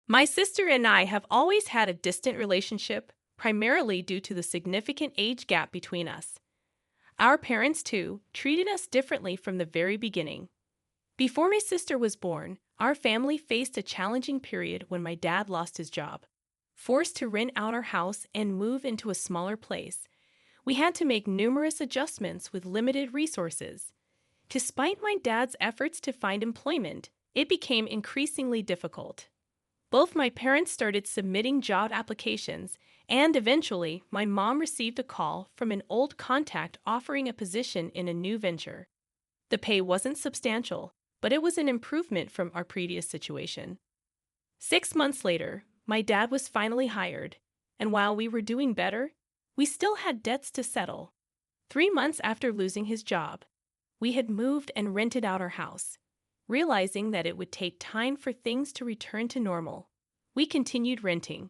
My sister and I have always had a distant relationship, primarily due to the significant age gap between us. Our parents, too, treated us differently from the very beginning. Before my sister was born, our family faced a challenging period when my dad lost his job. Forced to rent out our house and move into a smaller place, we had to make numerous adjustments with limited resources. Despite my dad's efforts to find employment, it became increasingly difficult. Both my parents started submitting job applications, and eventually, my mom received a call from an old contact offering a position in a new venture. The pay wasn't substantial, but it was an improvement from our previous situation. 6 months later, my dad was finally hired, and while we were doing better, we still had debts to settle. 3 months after losing his job, we had moved and rented out our house. Realizing that it would take time for things to return to normal, we continued renting.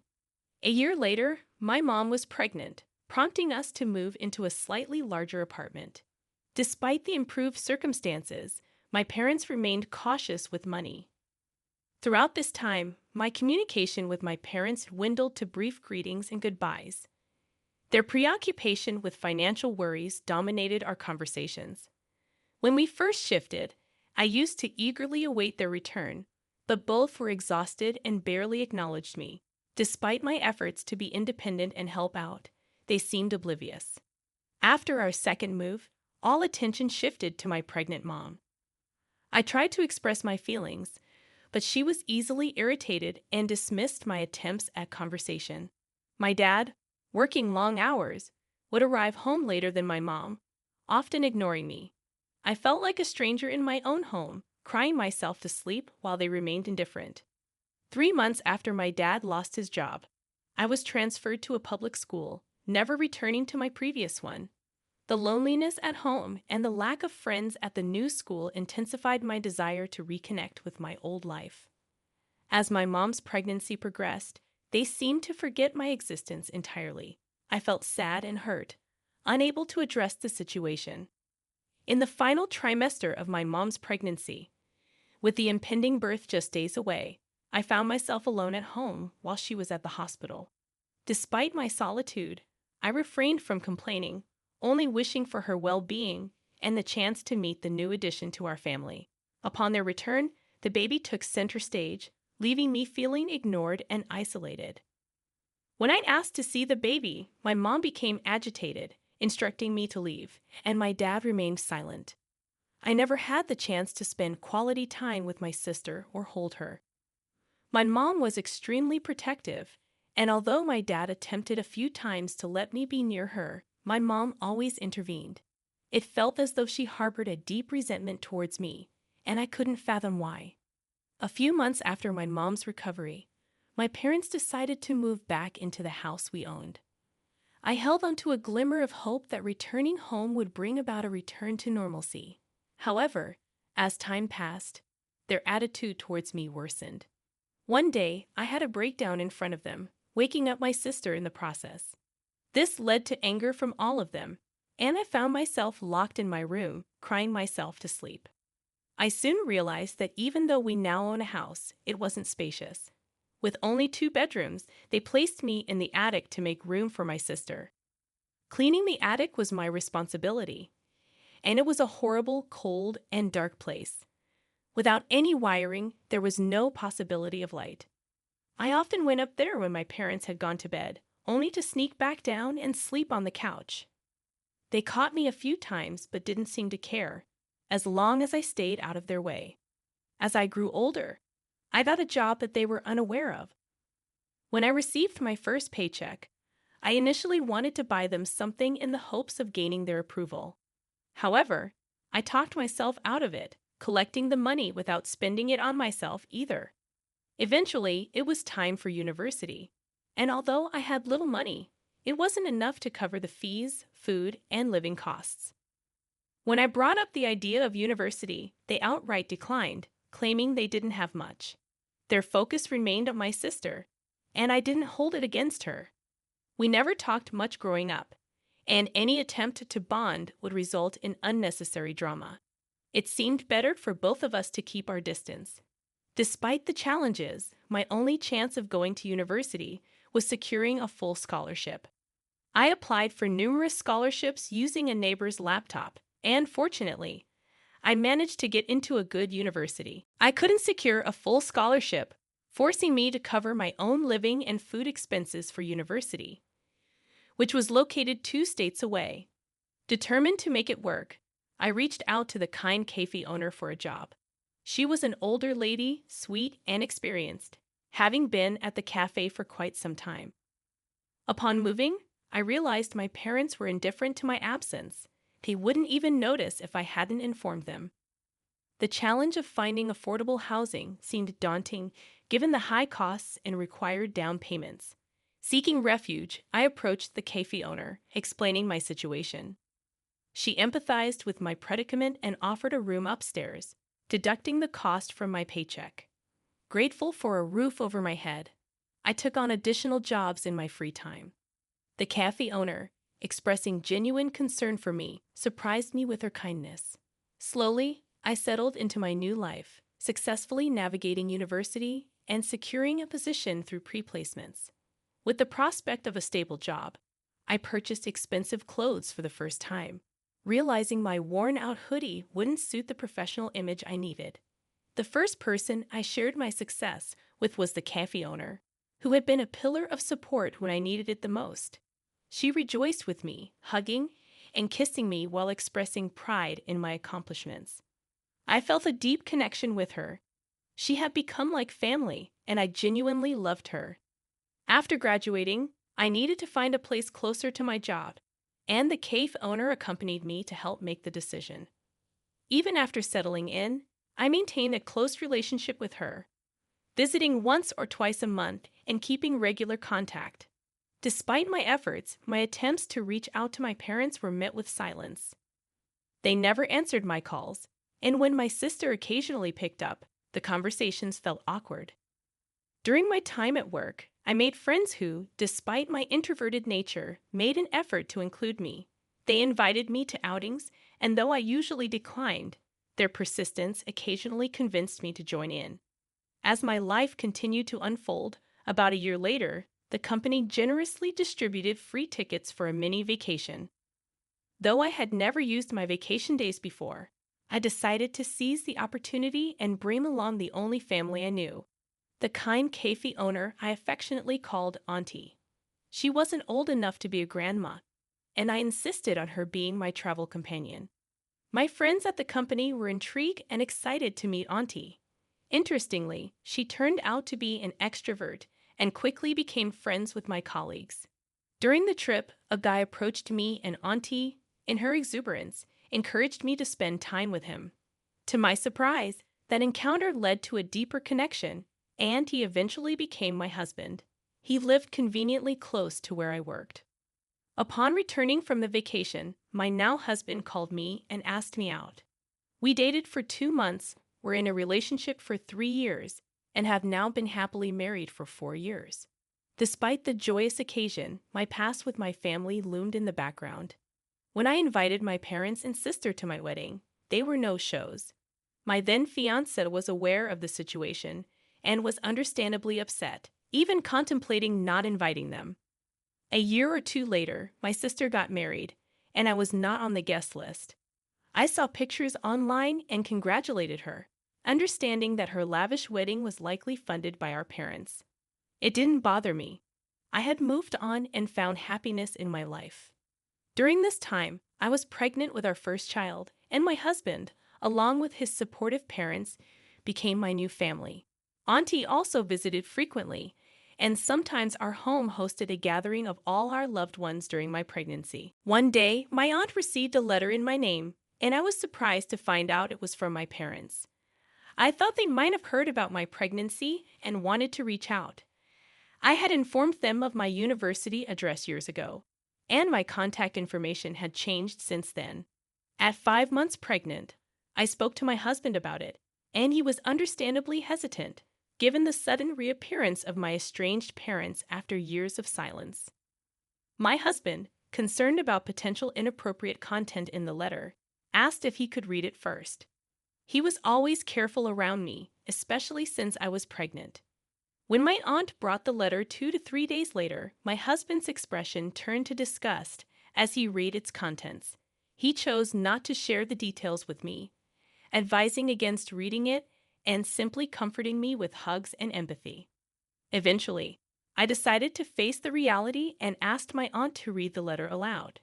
A year later, my mom was pregnant, prompting us to move into a slightly larger apartment. Despite the improved circumstances, my parents remained cautious with money. Throughout this time, my communication with my parents dwindled to brief greetings and goodbyes. Their preoccupation with financial worries dominated our conversations. When we first shifted, I used to eagerly await their return, but both were exhausted and barely acknowledged me. Despite my efforts to be independent and help out, they seemed oblivious. After our second move, all attention shifted to my pregnant mom. I tried to express my feelings, but she was easily irritated and dismissed my attempts at conversation. My dad, working long hours, would arrive home later than my mom, often ignoring me. I felt like a stranger in my own home, crying myself to sleep while they remained indifferent. 3 months after my dad lost his job, I was transferred to a public school, never returning to my previous one. The loneliness at home and the lack of friends at the new school intensified my desire to reconnect with my old life. As my mom's pregnancy progressed, they seemed to forget my existence entirely. I felt sad and hurt, unable to address the situation. In the final trimester of my mom's pregnancy, with the impending birth just days away, I found myself alone at home while she was at the hospital. Despite my solitude, I refrained from complaining, only wishing for her well-being and the chance to meet the new addition to our family. Upon their return, the baby took center stage, leaving me feeling ignored and isolated. When I'd asked to see the baby, my mom became agitated, instructing me to leave, and my dad remained silent. I never had the chance to spend quality time with my sister or hold her. My mom was extremely protective, and although my dad attempted a few times to let me be near her, my mom always intervened. It felt as though she harbored a deep resentment towards me, and I couldn't fathom why. A few months after my mom's recovery, my parents decided to move back into the house we owned. I held onto a glimmer of hope that returning home would bring about a return to normalcy. However, as time passed, their attitude towards me worsened. One day, I had a breakdown in front of them, waking up my sister in the process. This led to anger from all of them, and I found myself locked in my room, crying myself to sleep. I soon realized that even though we now own a house, it wasn't spacious. With only 2 bedrooms, they placed me in the attic to make room for my sister. Cleaning the attic was my responsibility, and it was a horrible, cold, and dark place. Without any wiring, there was no possibility of light. I often went up there when my parents had gone to bed, only to sneak back down and sleep on the couch. They caught me a few times but didn't seem to care, as long as I stayed out of their way. As I grew older, I got a job that they were unaware of. When I received my first paycheck, I initially wanted to buy them something in the hopes of gaining their approval. However, I talked myself out of it, collecting the money without spending it on myself either. Eventually, it was time for university, and although I had little money, it wasn't enough to cover the fees, food, and living costs. When I brought up the idea of university, they outright declined, claiming they didn't have much. Their focus remained on my sister, and I didn't hold it against her. We never talked much growing up, and any attempt to bond would result in unnecessary drama. It seemed better for both of us to keep our distance. Despite the challenges, my only chance of going to university was securing a full scholarship. I applied for numerous scholarships using a neighbor's laptop, and fortunately, I managed to get into a good university. I couldn't secure a full scholarship, forcing me to cover my own living and food expenses for university, which was located 2 states away. Determined to make it work, I reached out to the kind cafe owner for a job. She was an older lady, sweet and experienced, having been at the cafe for quite some time. Upon moving, I realized my parents were indifferent to my absence. They wouldn't even notice if I hadn't informed them. The challenge of finding affordable housing seemed daunting given the high costs and required down payments. Seeking refuge, I approached the cafe owner, explaining my situation. She empathized with my predicament and offered a room upstairs, deducting the cost from my paycheck. Grateful for a roof over my head, I took on additional jobs in my free time. The cafe owner, expressing genuine concern for me, surprised me with her kindness. Slowly, I settled into my new life, successfully navigating university and securing a position through pre-placements. With the prospect of a stable job, I purchased expensive clothes for the first time, realizing my worn-out hoodie wouldn't suit the professional image I needed. The first person I shared my success with was the cafe owner, who had been a pillar of support when I needed it the most. She rejoiced with me, hugging and kissing me while expressing pride in my accomplishments. I felt a deep connection with her. She had become like family, and I genuinely loved her. After graduating, I needed to find a place closer to my job, and the cafe owner accompanied me to help make the decision. Even after settling in, I maintained a close relationship with her, visiting once or twice a month and keeping regular contact. Despite my efforts, my attempts to reach out to my parents were met with silence. They never answered my calls, and when my sister occasionally picked up, the conversations felt awkward. During my time at work, I made friends who, despite my introverted nature, made an effort to include me. They invited me to outings, and though I usually declined, their persistence occasionally convinced me to join in. As my life continued to unfold, about a year later, the company generously distributed free tickets for a mini vacation. Though I had never used my vacation days before, I decided to seize the opportunity and bring along the only family I knew, the kind cafe owner I affectionately called Auntie. She wasn't old enough to be a grandma, and I insisted on her being my travel companion. My friends at the company were intrigued and excited to meet Auntie. Interestingly, she turned out to be an extrovert and quickly became friends with my colleagues. During the trip, a guy approached me and Auntie, in her exuberance, encouraged me to spend time with him. To my surprise, that encounter led to a deeper connection, and he eventually became my husband. He lived conveniently close to where I worked. Upon returning from the vacation, my now husband called me and asked me out. We dated for 2 months, were in a relationship for 3 years, and have now been happily married for 4 years. Despite the joyous occasion, my past with my family loomed in the background. When I invited my parents and sister to my wedding, they were no-shows. My then-fiancé was aware of the situation and was understandably upset, even contemplating not inviting them. A year or 2 later, my sister got married, and I was not on the guest list. I saw pictures online and congratulated her, understanding that her lavish wedding was likely funded by our parents. It didn't bother me. I had moved on and found happiness in my life. During this time, I was pregnant with our first child, and my husband, along with his supportive parents, became my new family. Auntie also visited frequently, and sometimes our home hosted a gathering of all our loved ones during my pregnancy. One day, my aunt received a letter in my name, and I was surprised to find out it was from my parents. I thought they might have heard about my pregnancy and wanted to reach out. I had informed them of my university address years ago, and my contact information had changed since then. At 5 months pregnant, I spoke to my husband about it, and he was understandably hesitant, given the sudden reappearance of my estranged parents after years of silence. My husband, concerned about potential inappropriate content in the letter, asked if he could read it first. He was always careful around me, especially since I was pregnant. When my aunt brought the letter 2 to 3 days later, my husband's expression turned to disgust as he read its contents. He chose not to share the details with me, advising against reading it and simply comforting me with hugs and empathy. Eventually, I decided to face the reality and asked my aunt to read the letter aloud.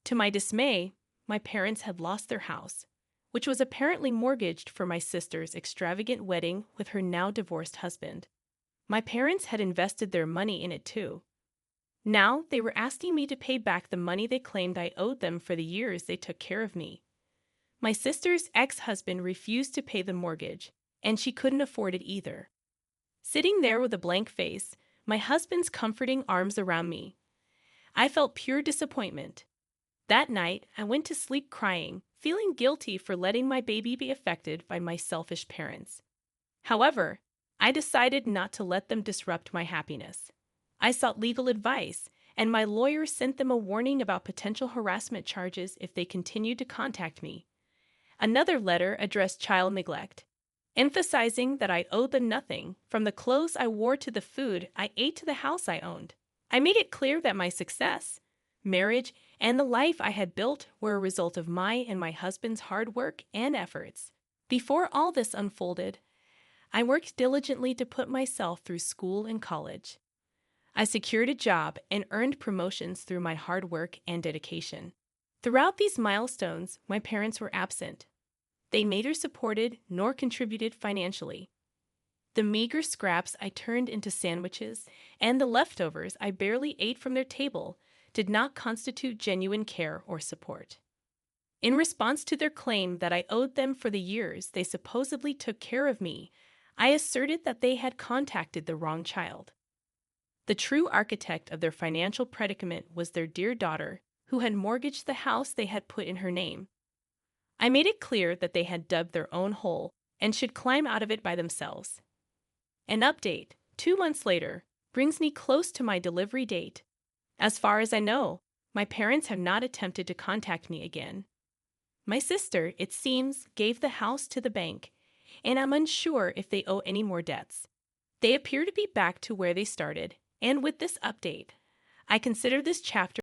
To my dismay, my parents had lost their house, which was apparently mortgaged for my sister's extravagant wedding with her now divorced husband. My parents had invested their money in it too. Now they were asking me to pay back the money they claimed I owed them for the years they took care of me. My sister's ex-husband refused to pay the mortgage, and she couldn't afford it either. Sitting there with a blank face, my husband's comforting arms around me, I felt pure disappointment. That night, I went to sleep crying, feeling guilty for letting my baby be affected by my selfish parents. However, I decided not to let them disrupt my happiness. I sought legal advice, and my lawyer sent them a warning about potential harassment charges if they continued to contact me. Another letter addressed child neglect, emphasizing that I owed them nothing, from the clothes I wore to the food I ate to the house I owned. I made it clear that my success, marriage, and the life I had built were a result of my and my husband's hard work and efforts. Before all this unfolded, I worked diligently to put myself through school and college. I secured a job and earned promotions through my hard work and dedication. Throughout these milestones, my parents were absent. They neither supported nor contributed financially. The meager scraps I turned into sandwiches and the leftovers I barely ate from their table did not constitute genuine care or support. In response to their claim that I owed them for the years they supposedly took care of me, I asserted that they had contacted the wrong child. The true architect of their financial predicament was their dear daughter, who had mortgaged the house they had put in her name. I made it clear that they had dug their own hole and should climb out of it by themselves. An update, 2 months later, brings me close to my delivery date. As far as I know, my parents have not attempted to contact me again. My sister, it seems, gave the house to the bank, and I'm unsure if they owe any more debts. They appear to be back to where they started, and with this update, I consider this chapter